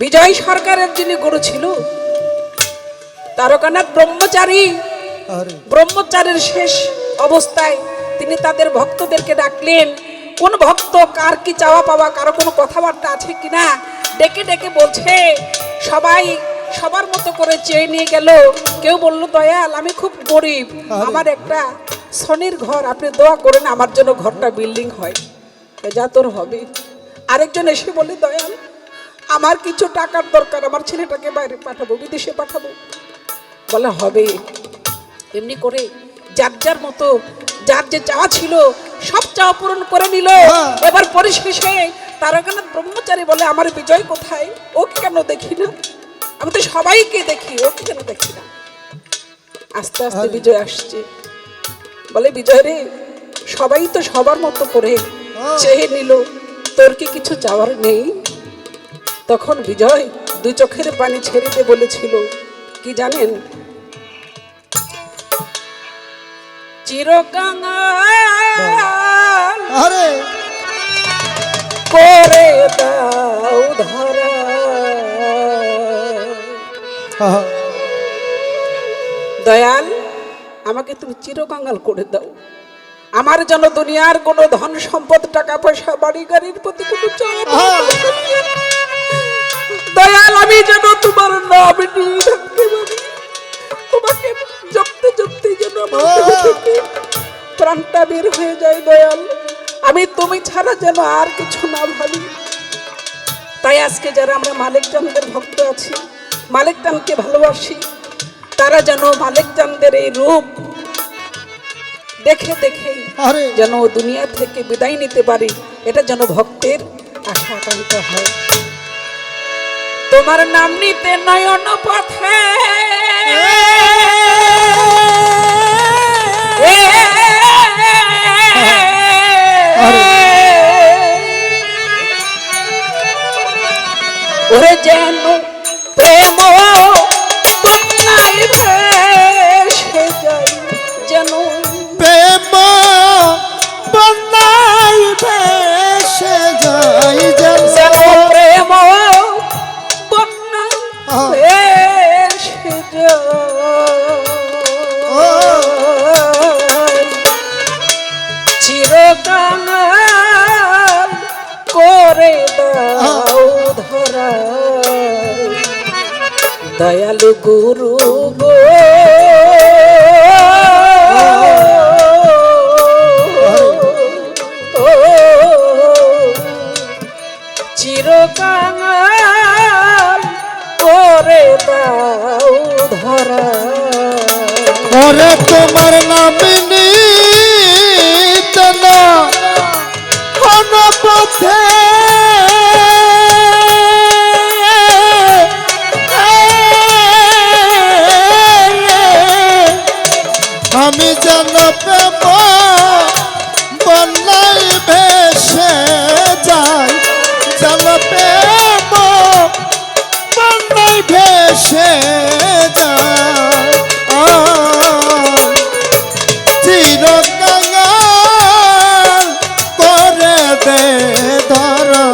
বিজয় সরকারের যিনি গুরু ছিল তারকানাথ ব্রহ্মচারী, ব্রহ্মচারীর শেষ অবস্থায় তিনি তাদের ভক্তদেরকে ডাকলেন। কোন ভক্ত কার কি চাওয়া পাওয়া, কারো কোনো কথাবার্তা আছে কিনা ডেকে ডেকে বলছে। সবাই সবার মতো করে চেয়ে নিয়ে গেল। কেউ বলল, দয়াল আমি খুব গরিব, আমার একটা শনির ঘর, আপনি দোয়া করেন আমার জন্য ঘরটা বিল্ডিং হয়। যা তোর হবে। আরেকজন এসে বলে, দয়াল আমার কিছু টাকার দরকার, আমার ছেলেটাকে বাইরে পাঠাবো, বিদেশে পাঠাবো। বলে হবে। এমনি করে যার যার মতো যার যে চাওয়া ছিল সব চাওয়া পূরণ করে নিল। এবার পরিশেষে তারকানাথ ব্রহ্মচারী বলে, আমার বিজয় কোথায়, ওকে কেন দেখি না? আমি তো সবাইকে দেখি, ওকে কেন দেখি না? আস্তে আস্তে বিজয় আসছে। বলে, বিজয় রে, সবাই তো সবার মতো করে চেয়ে নিল, তোর কি কিছু চাওয়ার নেই? তখন বিজয় দুই চোখের পানি ছেড়ে দিয়ে বলেছিল, কি জানেন? চিরকাঙাল করে দাও ধরা, দয়াল আমাকে তুমি চিরকাঙাল করে দাও। আমার যেন দুনিয়ার কোনো ধন সম্পদ, টাকা পয়সা, বাড়ি গাড়ির প্রতি কোনো চাওয়া। দয়াল আমি যেন তোমার নাম নিয়ে থাকতে পারি, তোমাকে জপতে জপতে যেন প্রাণটা বের হয়ে যায়। দয়াল আমি তুমি ছাড়া যেন আর কিছু না ভাবি। তাই আজকে যারা আমরা মালিক চাঁদের ভক্ত আছি, মালিক চাঁদকে ভালোবাসি, তারা যেন মালিক চাঁদের এই রূপ দেখে দেখে যেন দুনিয়া থেকে বিদায় নিতে পারি, এটা যেন ভক্তের আশা আকাঙ্ক্ষা হয়। তোমার নাম নিতে নয়ন পথে ওরে যেন প্রেম বন্যায় ভেসে যায়, যেন প্রেম বন্যায় ভেসে যায়, যেন প্রেম বন্যায় ভেসে যায়, চিরকাল করে দাও ধরা, দয়ালু গুরু গো চিরকাল করে দাও ধরা। ওরে তোমার নাম নিতে না কোন পথে আমি যেন প্রেম বন্যায় ভেসে যাই, যেন প্রেম বন্যায় ভেসে যায়, চিরকাঙাল করে দে ধরা।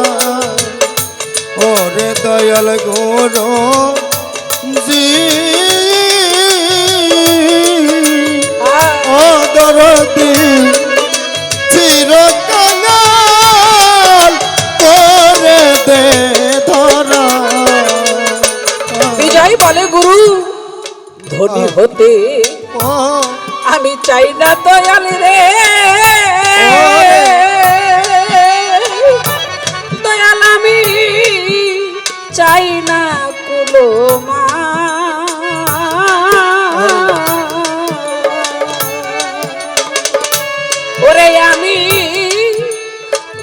ওরে দয়াল গুরু জি ও দরদি, চিরকাঙাল করে দে ধরা। বিজয় বলে, গুরু ধনী হতে আমি চাই না দয়াল রে, দয়াল আমি চাই না কুলো মা, ওরে আমি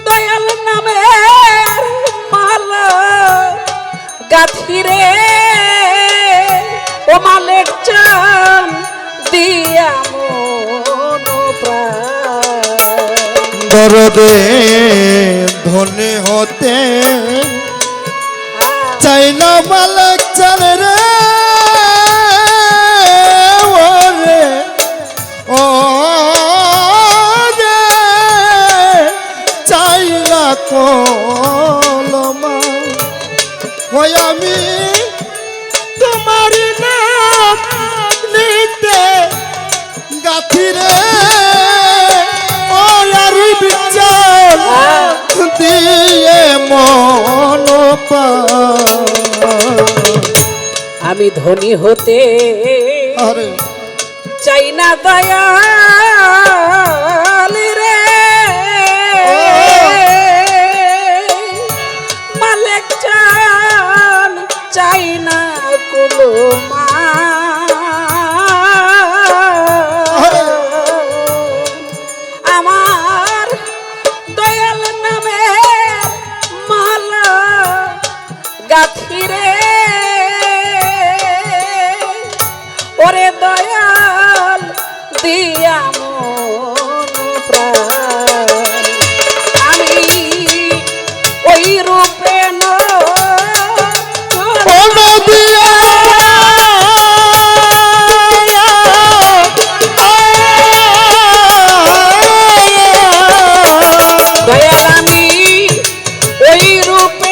দয়াল নামের মালা গাথি রে, ও মালিক চাঁদ দিয়া মন প্রাণ, দরদে ধনী হতে চাই না মালিক চাঁদ রে, ওরে ও রে চাই না কলমা, ওই আমি তোমার নাম নিতে গাথিরে ও আর বিচার দিয়ে মন আমি ধনী হতে আরে চাই না দয়াল রে মালিক চান চাই না কোনো আমার দয়াল নামে মালা গাথিরে ওরে দয়াল দিয়া মন প্রাণ আমি ওই রূপে দয়াল আমি ওই রূপে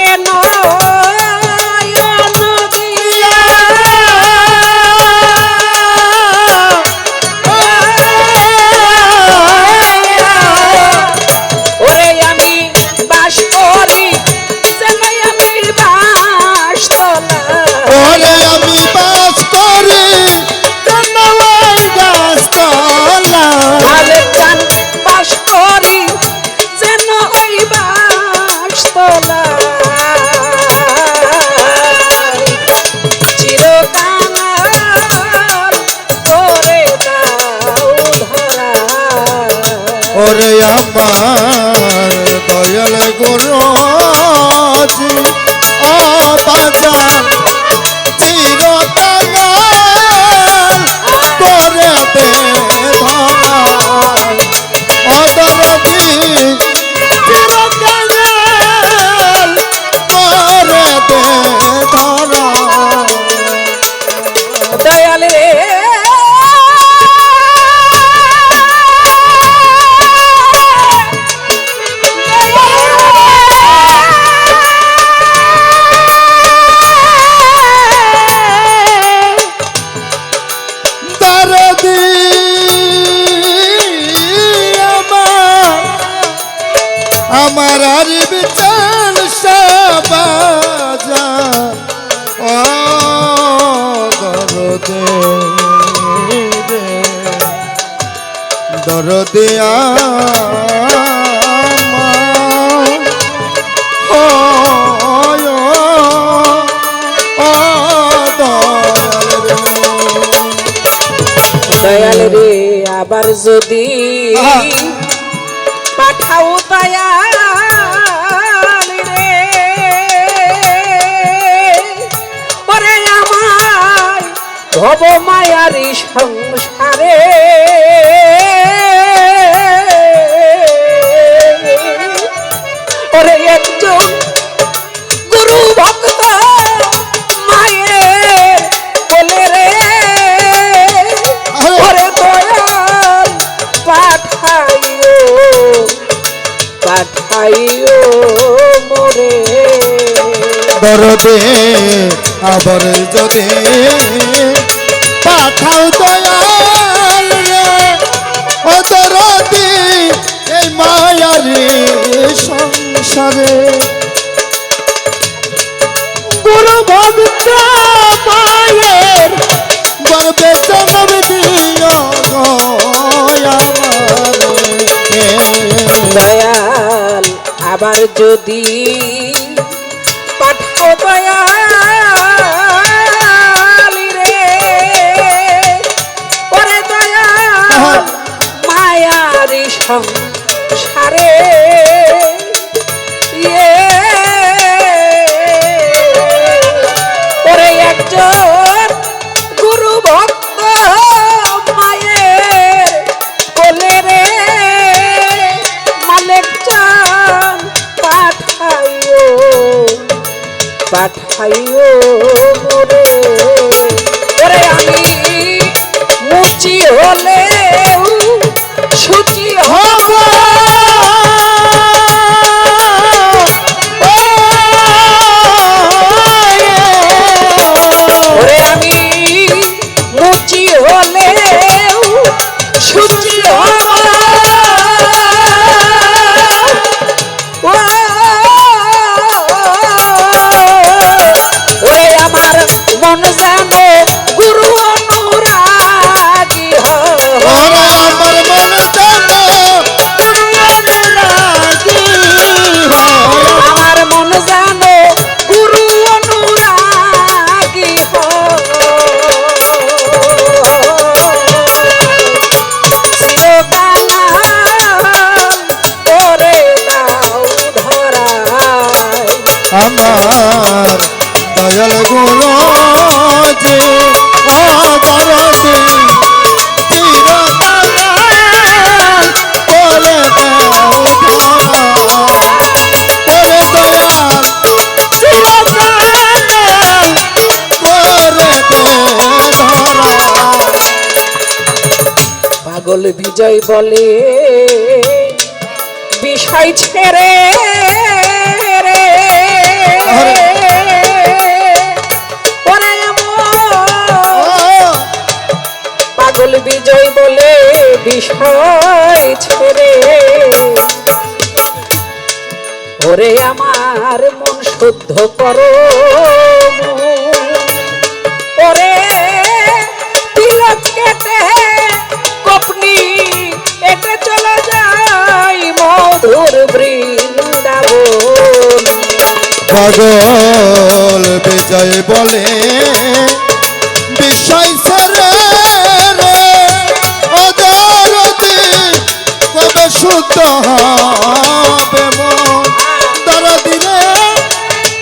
ওরে আমার দয়াল গুরুজি ও বাজান চিরকাল করে দে ধরাই অদরদি চিরকাল করে দে ধরাই দয়াল রে আমার আর বিচার সাবাজা ও দরদে দয়াল রে আবার যদি পাঠাও দয়াল রে ওরে আমার ভব মায়ারি সংসারে ওরে একজন গুরু ভক্ত মায়ের বলে রে ওরে দয়াল পাঠাইও মোরে দরদে আবার যদি পাঠাও দয়াল রে ও দরদি এই মায়ারে সংসারে গুরু ভক্ত মায়ের গর্বে জন্ম দিও দয়াল আবার যদি পাঠাও দয়াল রে ওরে দয়াল মায়ারি সংসারে ওরে একজন গুরু ভক্ত মায়ের বলে রে মালিক চান পাঠাইও মোরে ওরে আমি মুচি হলে সুচি হব মন জানো গুরু অনুরাগী হয় ওরে আমার মন জানো গুরু অনুরাগী হয় আমার মন জানো গুরু অনুরাগী চিরকাল করে দাও ধরায় আমার দয়াল গুরু যে অদরদি চিরকাল করে দাও ধরা ওরে দয়াল চিরকাল করে দে ধরা পাগল বিজয় বলে বিষয় ছেড়ে রে ওরে পাগল বিজয় বলে বিষয় ছেড়ে ওরে আমার মন শুদ্ধ করো ওরে তিলক কেটে কপনি এতে চলে যাই মধুর বৃন্দাবন পাগল বিজয় বলে বিষয় সেরে রে অদরদি কবে শুদ্ধ হবে মন দরদি রে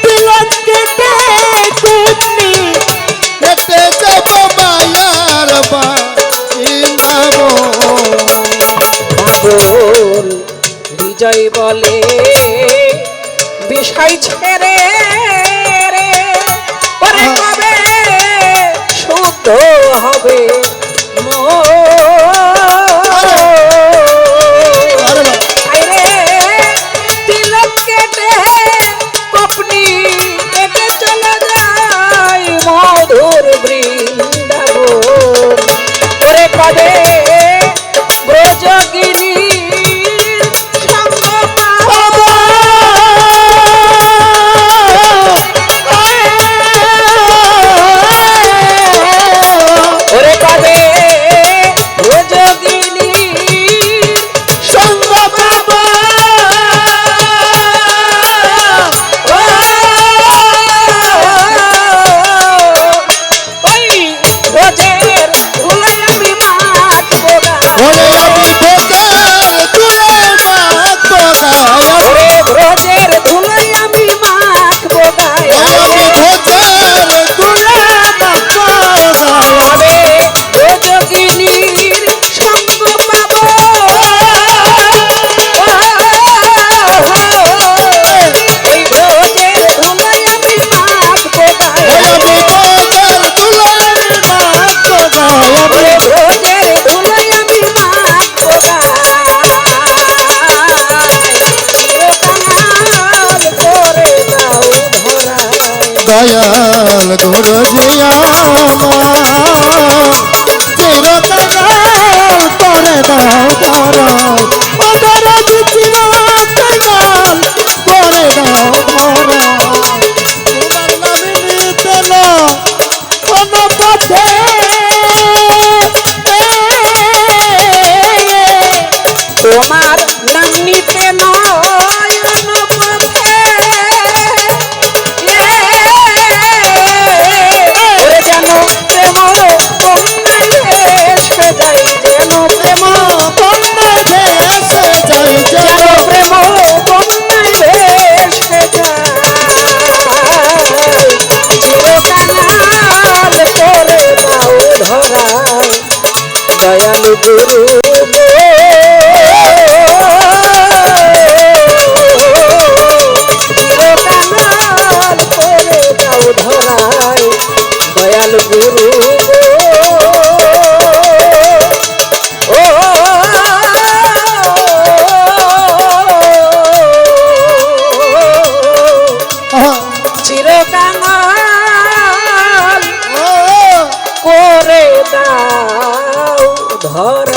তিলক কেটে কুটনি কেটে যাব মায়ার বৃন্দাবন পাগল বিজয় বলে বিষয় ছেড়ে রে ওরে কবে শুদ্ধ হবে আইরে তিলক কেটে কপনি কেটে চলে যায় মধুর বৃন্দাবন ওরে কবে ব্রজগিরি সঙ্গ পাবো ওরে কবে ব্রজগিরি সঙ্গ পাবো ওই ব্রজের ধুলায় আমি মাখবো না ওরে আমি ভোজের তুলে মাখবো গায় ওরে ব্রজের ধুলায় আমি মাখবো গায়ে আমি ভোজের তুলে মাখবো গায় কবে ব্রজগিনীর সঙ্গ পাবো ওই ব্রজের ধুলায় আমি মাখবো গায়ে আমি ভোজের তুলে মাখবো গায় ওরে ব্রজের ধুলায় আমি মাখবো চিরকাল করে দাও ধরায় দয়াল গুরু জিয়া চিরকাল করে দাও ধরা অদরদ চিরকাল করে দাও ধরা তোমার নামে নিতে না কোন পথে তোমার নাম নিতে নয়ন পথে ওরে যেন প্রেম কন্যায় ভেসে যাই যেন প্রেম কন্যা ভেসে যায় যেন প্রেম কন্যায় ভেসে যায় চিরকাল করে দাও ধরায় দয়ালু গুরু চিরকাল করে দাও ধরায় দয়ালু গুরু ও চিরকাল করে দাও ধরা